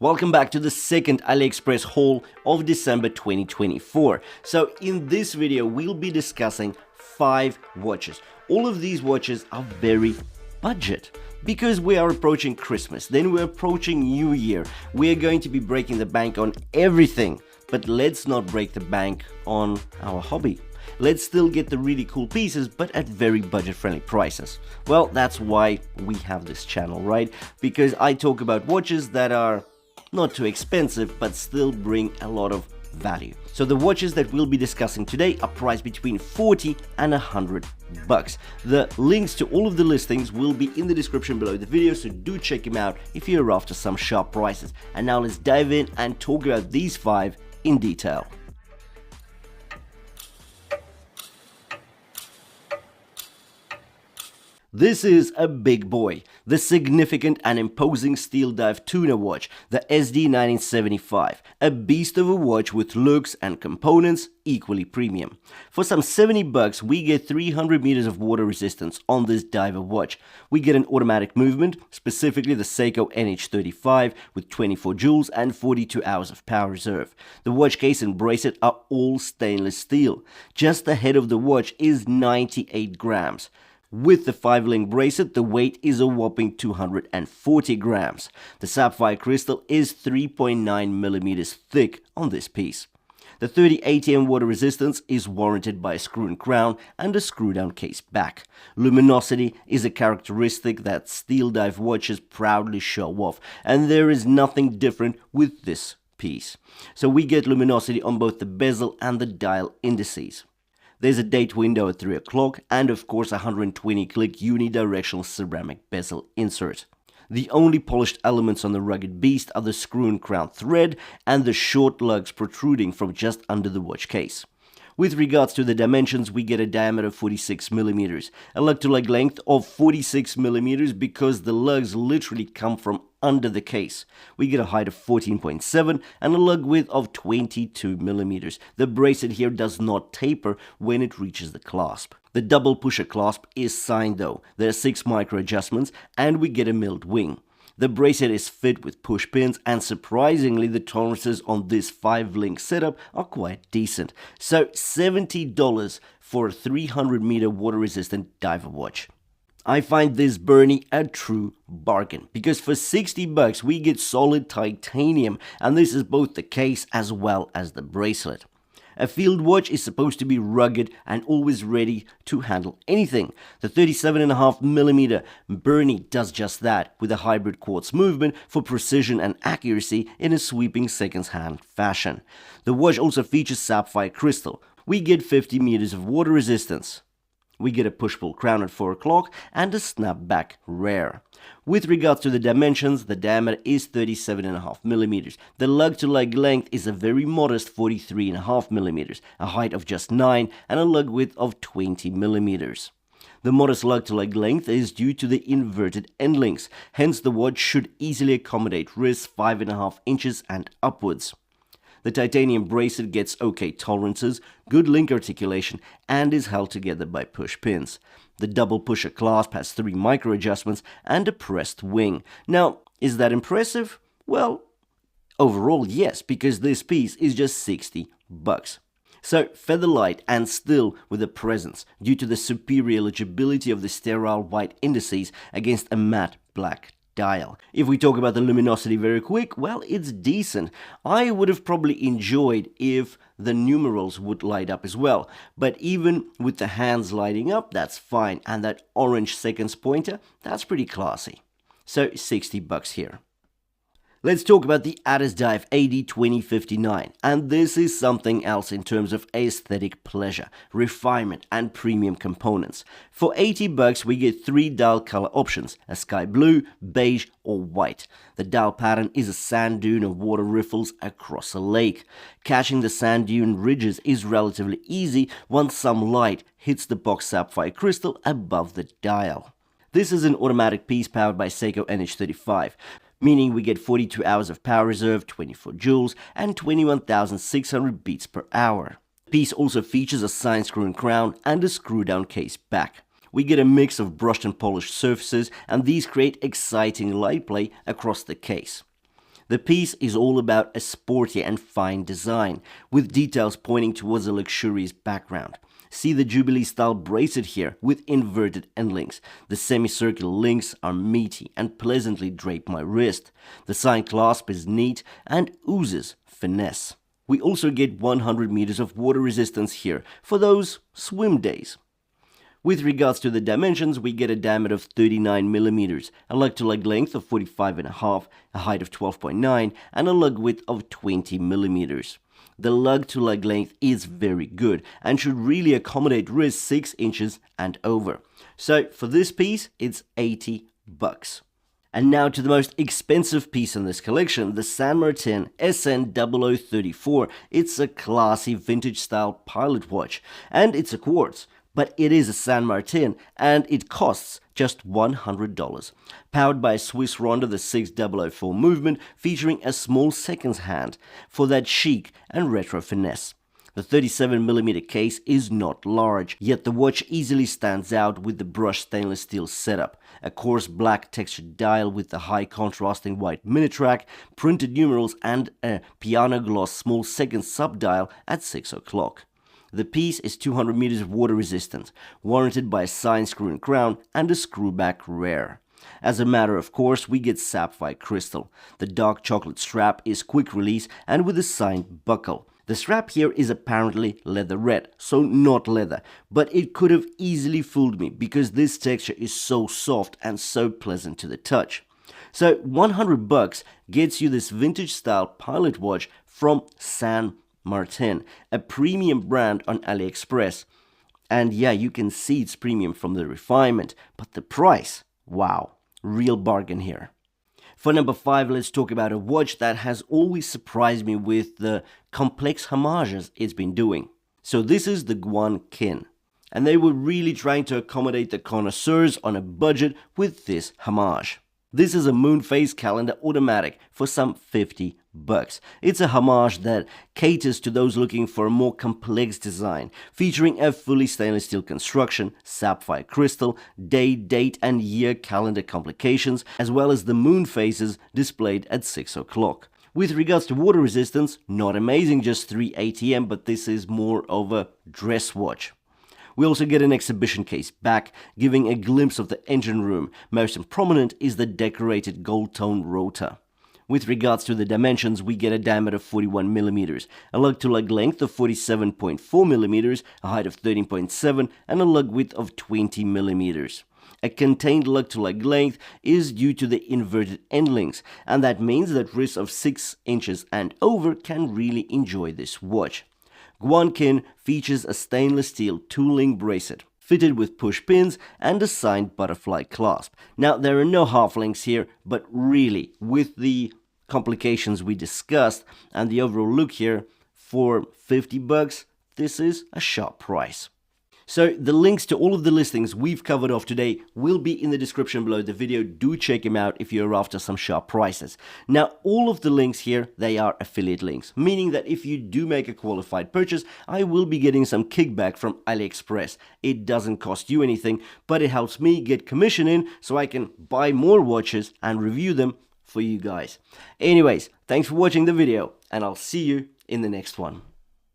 Welcome back to the second AliExpress haul of December 2024. So in this video, we'll be discussing 5 watches. All of these watches are very budget because we are approaching Christmas, then we're approaching New Year. We're going to be breaking the bank on everything, but let's not break the bank on our hobby. Let's still get the really cool pieces, but at very budget-friendly prices. Well, that's why we have this channel, right? Because I talk about watches that are not too expensive, but still bring a lot of value. So the watches that we'll be discussing today are priced between 40 and 100 bucks. The links to all of the listings will be in the description below the video, so do check them out if you're after some sharp prices. And now let's dive in and talk about these 5 in detail. This is a big boy, the significant and imposing Steeldive Tuna watch, the SD1975, a beast of a watch with looks and components equally premium. For some 70 bucks, we get 300 meters of water resistance on this diver watch. We get an automatic movement, specifically the Seiko NH35 with 24 joules and 42 hours of power reserve. The watch case and bracelet are all stainless steel. Just the head of the watch is 98 grams. With the 5-link bracelet, the weight is a whopping 240 grams. The sapphire crystal is 3.9 millimeters thick on this piece. The 30 ATM water resistance is warranted by a screw-in crown and a screw-down case back. Luminosity is a characteristic that Steeldive watches proudly show off, and there is nothing different with this piece. So we get luminosity on both the bezel and the dial indices. There's a date window at 3 o'clock and of course a 120-click unidirectional ceramic bezel insert. The only polished elements on the rugged beast are the screw-in crown thread and the short lugs protruding from just under the watch case. With regards to the dimensions, we get a diameter of 46 millimeters, a lug-to-lug length of 46 millimeters because the lugs literally come from under the case. We get a height of 14.7 and a lug width of 22 millimeters. The bracelet here does not taper when it reaches the clasp. The double pusher clasp is signed though. There are 6 micro adjustments and we get a milled wing. The bracelet is fit with push pins and surprisingly the tolerances on this 5-link setup are quite decent. So $70 for a 300 meter water resistant diver watch. I find this Bernie a true bargain because for 60 bucks we get solid titanium, and this is both the case as well as the bracelet. A field watch is supposed to be rugged and always ready to handle anything. The 37.5mm Bernie does just that with a hybrid quartz movement for precision and accuracy in a sweeping seconds-hand fashion. The watch also features sapphire crystal. We get 50 meters of water resistance. We get a push-pull crown at 4 o'clock and a snapback rear. With regards to the dimensions, the diameter is 37.5 millimeters. The lug-to-lug length is a very modest 43.5 millimeters, a height of just 9 and a lug width of 20 millimeters. The modest lug-to-lug length is due to the inverted end links, hence the watch should easily accommodate wrists 5.5 inches and upwards. The titanium bracelet gets okay tolerances, good link articulation, and is held together by push pins. The double pusher clasp has 3 micro adjustments and a pressed wing. Now, is that impressive? Well, overall yes, because this piece is just 60 bucks. So, feather light and still with a presence due to the superior legibility of the sterile white indices against a matte black dial. If we talk about the luminosity very quick, well, it's decent. I would have probably enjoyed if the numerals would light up as well, but even with the hands lighting up, that's fine, and that orange seconds pointer, that's pretty classy. So 60 bucks here. Let's talk about the Addiesdive AD2059, and this is something else in terms of aesthetic pleasure, refinement and premium components. For 80 bucks we get 3 dial color options, a sky blue, beige or white. The dial pattern is a sand dune of water riffles across a lake. Catching the sand dune ridges is relatively easy once some light hits the box sapphire crystal above the dial. This is an automatic piece powered by Seiko NH35. Meaning we get 42 hours of power reserve, 24 joules, and 21,600 beats per hour. The piece also features a signed screw-in crown and a screw-down case back. We get a mix of brushed and polished surfaces, and these create exciting light play across the case. The piece is all about a sporty and fine design, with details pointing towards a luxurious background. See the Jubilee style bracelet here with inverted end links. The semicircular links are meaty and pleasantly drape my wrist. The sign clasp is neat and oozes finesse. We also get 100 meters of water resistance here for those swim days. With regards to the dimensions, we get a diameter of 39 millimeters, a lug-to-lug length of 45.5, a height of 12.9, and a lug width of 20 millimeters. The lug-to-lug length is very good and should really accommodate wrists 6 inches and over. So for this piece, it's $80. And now to the most expensive piece in this collection, the San Martin SN34. It's a classy vintage style pilot watch, and it's a quartz. But it is a San Martin, and it costs just $100. Powered by a Swiss Ronda, the 6004 movement, featuring a small seconds hand for that chic and retro finesse. The 37mm case is not large, yet the watch easily stands out with the brushed stainless steel setup, a coarse black textured dial with the high contrasting white mini-track, printed numerals, and a piano gloss small seconds sub-dial at 6 o'clock. The piece is 200 meters of water resistant, warranted by a signed screw and crown and a screwback rare. As a matter of course, we get sapphire crystal. The dark chocolate strap is quick release and with a signed buckle. The strap here is apparently leather red, so not leather, but it could have easily fooled me because this texture is so soft and so pleasant to the touch. So $100 gets you this vintage style pilot watch from San Martin, a premium brand on AliExpress. And yeah, you can see it's premium from the refinement, but the price, wow, real bargain here. For number 5, let's talk about a watch that has always surprised me with the complex homages it's been doing. So this is the GUANKIN, and they were really trying to accommodate the connoisseurs on a budget with this homage. This is a moon phase calendar automatic for some $50. It's a homage that caters to those looking for a more complex design, featuring a fully stainless steel construction, sapphire crystal, day, date and year calendar complications, as well as the moon phases displayed at 6 o'clock. With regards to water resistance, not amazing, just 3 ATM, but this is more of a dress watch. We also get an exhibition case back, giving a glimpse of the engine room. Most prominent is the decorated gold-tone rotor. With regards to the dimensions, we get a diameter of 41 millimeters, a lug-to-lug length of 47.4 millimeters, a height of 13.7, and a lug width of 20 millimeters. A contained lug-to-lug length is due to the inverted end links, and that means that wrists of 6 inches and over can really enjoy this watch. GUANKIN features a stainless steel two-link bracelet, fitted with push pins and a signed butterfly clasp. Now, there are no half links here, but really, with the complications we discussed and the overall look here, for $50, this is a sharp price. So the links to all of the listings we've covered off today will be in the description below the video. Do check them out if you're after some sharp prices. Now, all of the links here, they are affiliate links, meaning that if you do make a qualified purchase, I will be getting some kickback from AliExpress. It doesn't cost you anything, but it helps me get commission in so I can buy more watches and review them for you guys. Anyways, thanks for watching the video, and I'll see you in the next one.